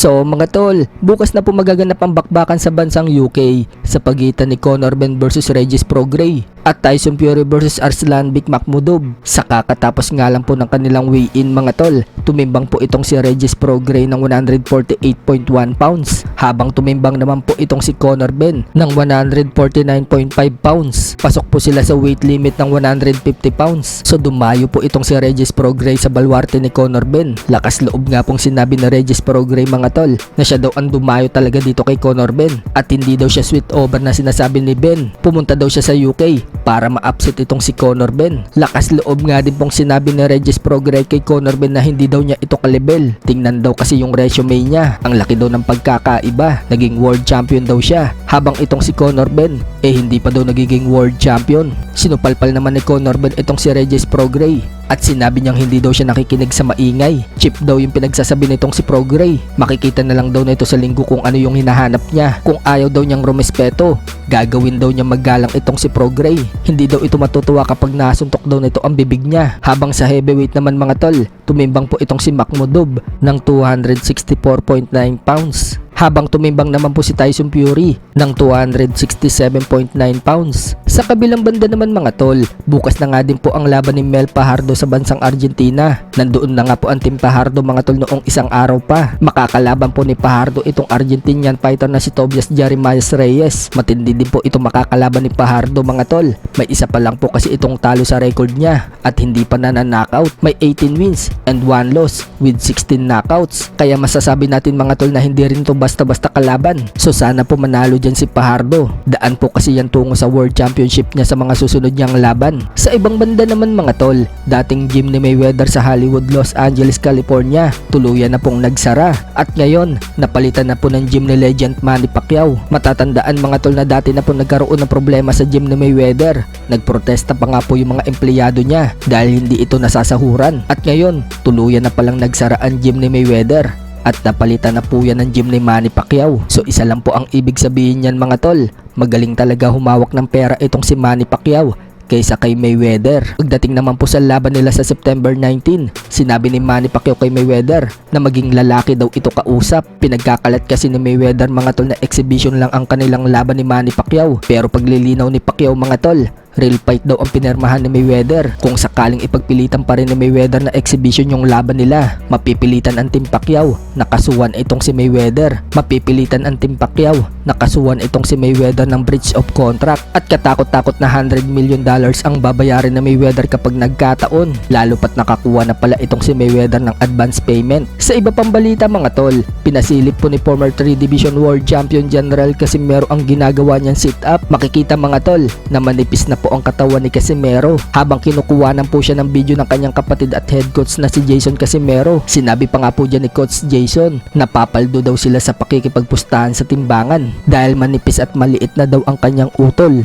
So mga tol, bukas na po magaganap ang bakbakan sa bansang UK sa pagitan ni Conor Benn versus Regis Prograis at Tyson Fury versus Arslanbek Makhmudov. Sa kakatapos nga lang po ng kanilang weigh-in mga tol, tumimbang po itong si Regis Prograis ng 148.1 pounds habang tumimbang naman po itong si Conor Benn ng 149.5 pounds. Pasok po sila sa weight limit ng 150 pounds. So dumayo po itong si Regis Prograis sa balwarte ni Conor Benn. Lakas loob nga pong sinabi ni Regis Prograis mga tol na siya daw ang dumayo talaga dito kay Conor Benn at hindi daw siya sweet over na sinasabi ni Benn. Pumunta daw siya sa UK para ma-upset itong si Conor Benn. Lakas loob nga din pong sinabi ni Regis Prograis kay Conor Benn na hindi daw niya ito kalibel. Tingnan daw kasi yung resume niya. Ang laki daw ng pagkakaiba. Naging world champion daw siya. Habang itong si Conor Benn hindi pa daw nagiging world champion. Sinupalpal naman ni Conor Benn itong si Regis Prograis at sinabi niyang hindi daw siya nakikinig sa maingay. Cheap daw yung pinagsasabi nitong si Prograis. Makikita na lang daw nito sa linggo kung ano yung hinahanap niya. Kung ayaw daw niyang rumespeto, gagawin daw niya maggalang itong si Prograis. Hindi daw ito matutuwa kapag nasuntok daw nito ang bibig niya. Habang sa heavyweight naman mga tol, tumimbang po itong si Makhmudov ng 264.9 pounds. Habang tumimbang naman po si Tyson Fury ng 267.9 pounds. Sa kabilang banda naman mga tol, bukas na nga din po ang laban ni Mel Fajardo sa bansang Argentina. Nandoon na nga po ang Team Fajardo mga tol noong isang araw pa. Makakalaban po ni Fajardo itong Argentinian fighter na si Tobias Jeremias Reyes. Matindi din po itong makakalaban ni Fajardo mga tol. May isa pa lang po kasi itong talo sa record niya at hindi pa nananockout. May 18 wins and 1 loss with 16 knockouts. Kaya masasabi natin mga tol na hindi rin to basta-basta kalaban. So sana po manalo dyan si Fajardo. Daan po kasi yan tungo sa World Championship niya sa mga susunod niyang laban. Sa ibang banda naman mga tol, dating gym ni Mayweather sa Hollywood, Los Angeles, California, tuluyan na pong nagsara. At ngayon, napalitan na po ng gym ni legend Manny Pacquiao. Matatandaan mga tol na dati na po nagkaroon ng problema sa gym ni Mayweather. Nagprotesta pa nga po yung mga empleyado niya dahil hindi ito nasasahuran. At ngayon, tuluyan na palang nagsara ang gym ni Mayweather. At napalitan na po yan ng gym ni Manny Pacquiao. So isa lang po ang ibig sabihin yan mga tol. Magaling talaga humawak ng pera itong si Manny Pacquiao kaysa kay Mayweather. Pagdating naman po sa laban nila sa September 19, sinabi ni Manny Pacquiao kay Mayweather na maging lalaki daw ito kausap. Pinagkakalat kasi ni Mayweather mga tol na exhibition lang ang kanilang laban ni Manny Pacquiao. Pero paglilinaw ni Pacquiao mga tol, real fight daw ang pinirmahan ni Mayweather. Kung sakaling ipagpilitan pa rin ni Mayweather na exhibition yung laban nila, mapipilitan ang Team Pacquiao. Nakasuhan itong si Mayweather. Mapipilitan ang Team Pacquiao. Nakasuhan itong si Mayweather ng breach of contract. At katakot-takot na $100 million ang babayarin na Mayweather kapag nagkataon. Lalo pat nakakuha na pala itong si Mayweather ng advance payment. Sa iba pang balita mga tol, pinasilip po ni former 3 Division World Champion General Casimero ang ginagawa niyang sit-up. Makikita mga tol na manipis na po ang katawan ni Casimero habang kinukuhanan po siya ng video ng kanyang kapatid at head coach na si Jason Casimero. Sinabi pa nga po dyan ni Coach Jason na papaldo daw sila sa pakikipagpustahan sa timbangan dahil manipis at maliit na daw ang kanyang utol.